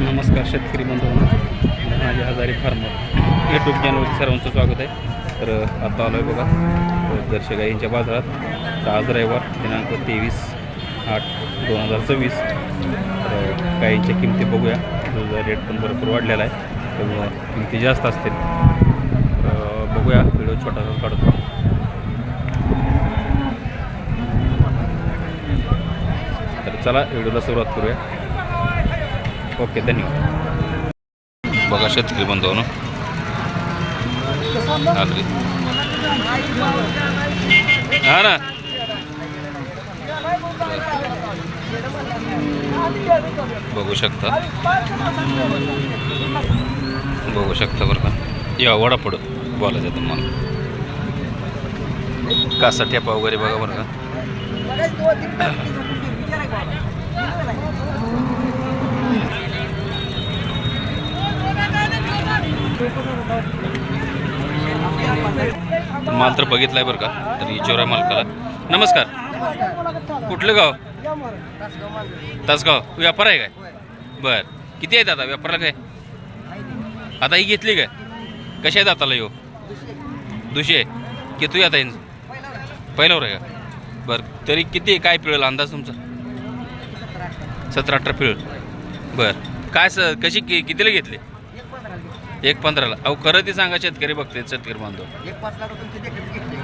नमस्कार शेतकरी बंधूंनो, धनाजी हजारी फार्मर यूट्यूब चॅनलवरती सर्वांचं स्वागत आहे. तर आता आलो आहे बघा जर्सी गाईंच्या बाजारात. तर आज रविवार दिनांक 23/8/2024. तर गाईंच्या किमती बघूया. तुझा रेट पण भरपूर वाढलेला आहे, त्यामुळं किमती जास्त असतील. बघूया, व्हिडिओ छोटासा काढतो. तर चला व्हिडिओला सुरुवात करूया. ओके, धन्यवाद. बघा शेतकरी बंधूंनो, हा ना बघू शकता बरं का. या वडापड बोलायचं तुम्हाला कासा ठेपा वगैरे बघा बरं का. माल तर बघितलाय बरं का. तर विचारा मालकाला. नमस्कार, कुठलं गाव? तासगाव. व्यापार आहे काय? बर, किती आहेत आता व्यापाराला? काय आता ही घेतली काय? कशा आहेत आताला? येऊ दुशे किती आता यांचं पहिल्यावर आहे का? बरं, तरी किती काय पिळेल अंदाज तुमचा? 17-18 पिळेल. बरं, काय कशी कितीला घेतली? 1.15ला. अहो खरं ती सांगा, शेतकरी बघते, शेतकरी बांधव.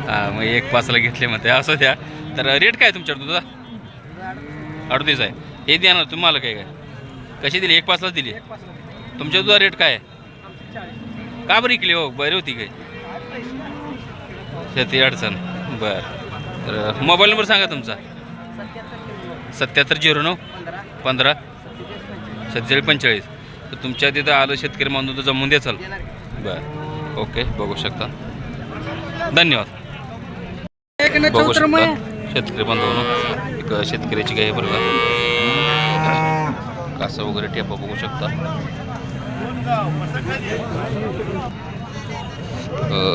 हां, मग 1.5ला घेतले म्हणते. असं द्या. तर रेट काय तुमच्याकडे तुझा? 38 आहे. हे द्या ना तुम्हाला. काय काय कशी दिली? 1.5लाच दिली. तुमच्या तुझा रेट काय आहे? का बरं इकली हो? बरी होती काय शेती अडचण? बरं, तर मोबाईल नंबर सांगा तुमचा. 7709 15 4745. तर तुमच्या तिथं आलं शेतकरी बांधव तर जमून द्या. चल बरं, ओके. बघू शकता. धन्यवाद. बघू शकता शेतकरी बांधवांनो, एक शेतकऱ्याची गाय बरं का. कासं वगैरे टेपा बघू शकता.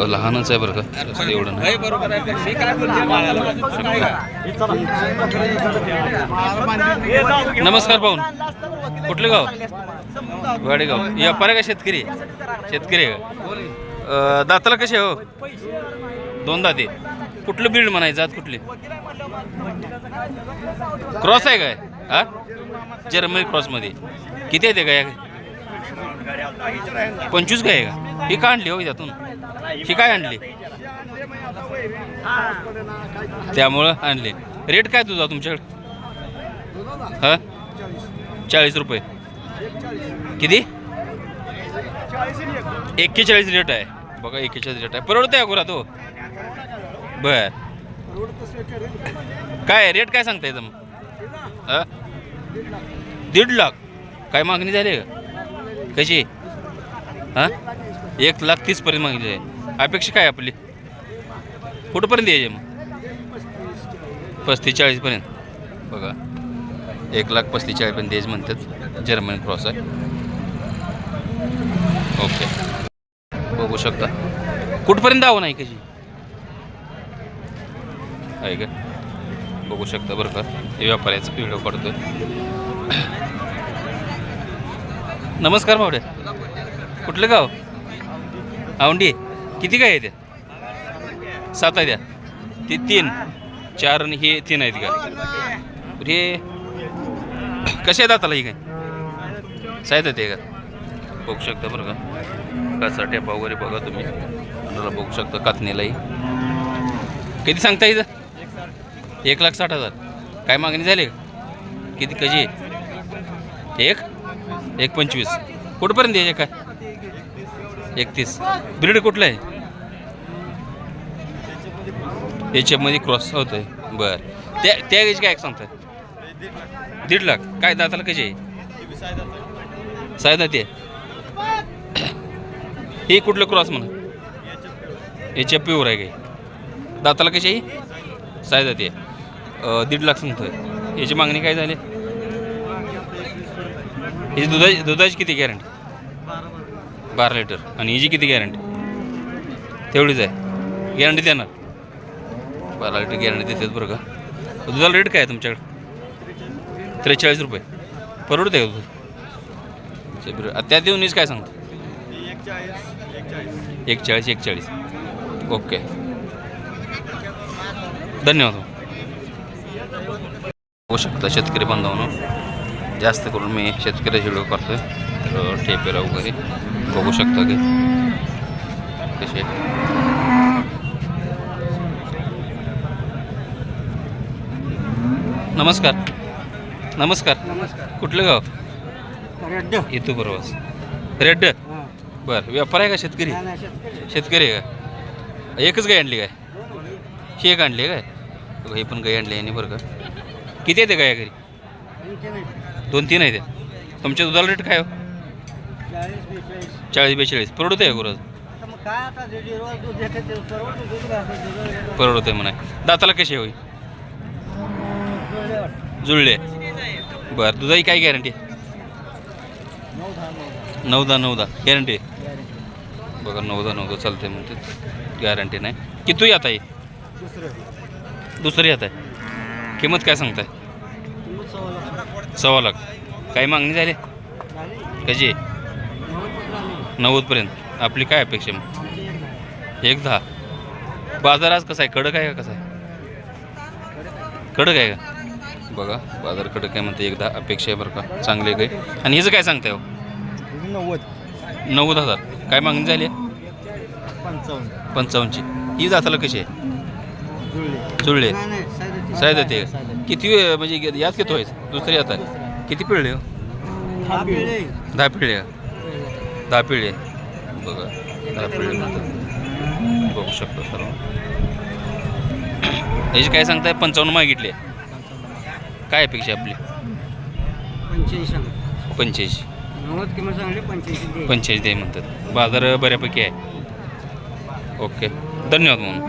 लहानच आहे बरं का, एवढं नाही. नमस्कार पाहून, कुठलं गाव? वाडेगाव. व्यापार आहे का? शेतकरी आहे का? दाताला कसे हो? 2 दाते. कुठलं ब्रीड म्हणायचं? आज कुठली? क्रॉस आहे काय? हा, जर्मनी क्रॉसमध्ये. किती आहे ते काय? 25 काय आहे का? ही का आणली हो त्यातून? ही काय आणली? त्यामुळं आणले. रेट काय तुझा तुमच्याकडे? हा, 40 रुपये. किती? 41 रेट आहे बघा. 41 रेट आहे. परवडतं आहे अगोदर तो. बर, काय रेट काय सांगता येतं मग? हां, 1.5 लाख. काय मागणी झाली का? कशी? हां, 1,30,000 मागणी आहे. अपेक्षा काय आपली? कुठंपर्यंत यायचे मग? 35-40 बघा. 1,35,000 द्यायचे म्हणतात. जर्मन क्रॉस आहे. ओके, बघू शकता. कुठपर्यंत दावं नाही कशी आहे का? बघू शकता बरं का. व्यापाऱ्याचा व्हिडिओ काढतोय. नमस्कार भावड्या, कुठलं गाव? औंढी. किती काय आहे त्या? 7 आहे त्या. ते 3, 4 आणि हे 3 आहेत का? रे कशा आहेत आताला? ही काय साहेब ते का? बघू शकता बरं का. कसा टेपा वगैरे बघा तुम्ही. आपल्याला बघू शकता. कातणीलाही किती सांगता इथं? 1,60,000. काय मागणी झाली? किती कशी? 1,25,000. कुठपर्यंत यायचे काय? 31. ब्रीड कुठलं आहे? याच्यामध्ये क्रॉस होतोय. बरं, त्या याची काय सांगताय? 1.5 लाख. काय दाताला कशी आहे? सायदा ते. हे कुठलं क्रॉस म्हणा? याच्या प्युअर आहे काय? दाताला कशी आहे? सायदा ते. 1.5 लाख सांगतोय. याची मागणी काय झाली? याची दुधाची किती गॅरंटी? 12 लिटर. आणि हिची किती गॅरंटी? तेवढीच आहे. गॅरंटी देणार? 12 लिटर गॅरंटी देतात बरं का. दुधाला रेट काय आहे तुमच्याकडे? 43 रुपये. परवडते का दूध? जर्सी ब्रीड त्या देऊनच काय सांगतो? 41. ओके, धन्यवाद. बघू शकता शेतकरी बांधवांनो, जास्त करून मी शेतकऱ्याचे व्हिडिओ करतोय. तर ठेपेला वगैरे बघू शकता की कसे. नमस्कार. नमस्कार. कुठलं गाव? येतो बरोबर. रेड्ड. बरं, व्यापार आहे का शेतकरी? शेतकरी आहे का? एकच गाय आणली काय? ही एक आणली काय? हे पण गाय आणली आहे बरं का. किती येते गाय घरी? 2-3 आहे. तुमच्या दुधाला रेट काय हो? 40-42. परवडत आहे गुरु? परवडत आहे म्हणा. दाताला कशी होईल? जुळले. बरं, दुधाची काय गॅरंटी? 9-10 गॅरंटी. बघा 9-10 चालते म्हणते, गॅरंटी नाही. किती आता आहे? दुसरी आता आहे. किंमत काय सांगताय? 1.25 लाख. काही मागणी झाली? कशी? 90पर्यंत. आपली काय अपेक्षा मग? 1.10. बाजार आज कसा आहे? कडक आहे का? कसा आहे? कडक आहे का? बघा बाजार कडक आहे म्हणते. 1.10 अपेक्षा आहे बरं का. चांगले काही. आणि हिचं काय सांगताय हो? 90,000. काय मागणी झाली? 55ची. ही दाताला कशी आहे? जुळले. सायद ते किती म्हणजे यात किती व्हायचं? दुसरी आता किती पिळले हो? 10 पिळले. 10 पिळले. बघा 10 पिळले म्हणतात. बघू शकतो सर्व. याची काय सांगताय? 55 मागितले. काय अपेक्षा आपली? 85. 85 दे म्हणतात. बाजार बऱ्यापैकी आहे. ओके, धन्यवाद म्हणून.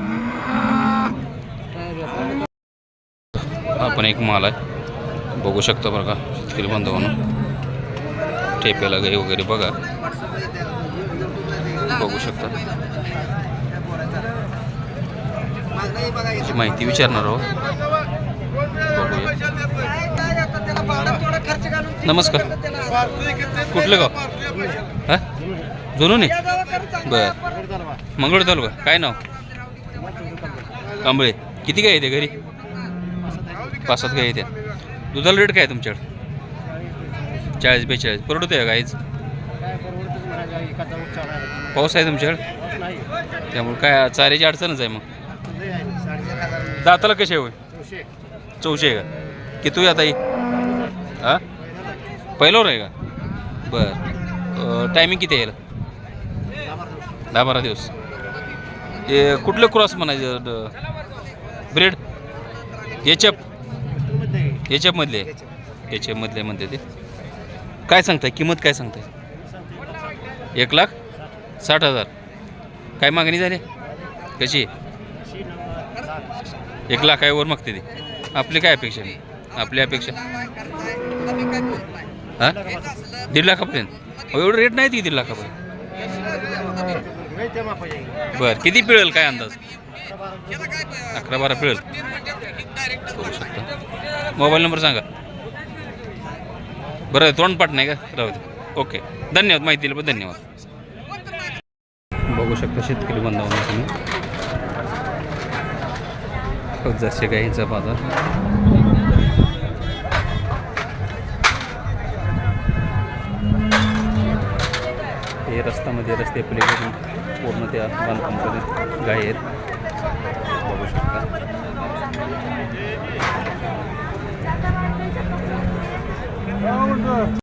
आपण एक माल आहे बघू शकतो बरं का शेतकरी बांधवांनो. ठेप्याला गाई वगैरे बघा बघू शकता. माहिती विचारणार हो. बघूया. नमस्कार. कुठलं गाव? हा, जुनून आहे. बरं, मंगळ तालुका. काय नाव? कांबळे. किती गाय येते घरी? 5-7 गाय येते. दुधाला रेट काय आहे तुमच्याकडे? 40-42. परवडत आहे गाईच? पाऊस आहे तुमच्याकडे त्यामुळे काय चाऱ्याची अडचणच आहे. मग दाताला कसे होय? 84 आहे का? किती आता ही? हां, पहिल्यावर आहे का? बरं, टायमिंग किती आहे? 10-12 दिवस. हे कुठलं क्रॉस म्हणायचं? ब्रेड याच्यामधले म्हणते ते. काय सांगताय किंमत? काय सांगताय? 1,60,000. काय मागणी झाली? कशी? 1 लाखावर मागते ती. आपली काय अपेक्षा? आपली अपेक्षा हां 1.5 लाखापर्यंत. एवढं रेट नाही ती 1.5 लाखापर्यंत. बरं, किती पिळेल काय अंदाज? 11-12 पिळेल. करू शकता. मोबाईल नंबर सांगा बरं. तोंडपाठ नाही का? राहू दे. ओके, धन्यवाद माहिती दिल्याबद्दल. धन्यवाद. बघू शकता शेतकरी बांधवांना तुम्ही जर्सी गाईचा बाजार. हे रस्ते पलीकडून पूर्ण त्या बांधकामामध्ये गाय आहेत बघू शकता.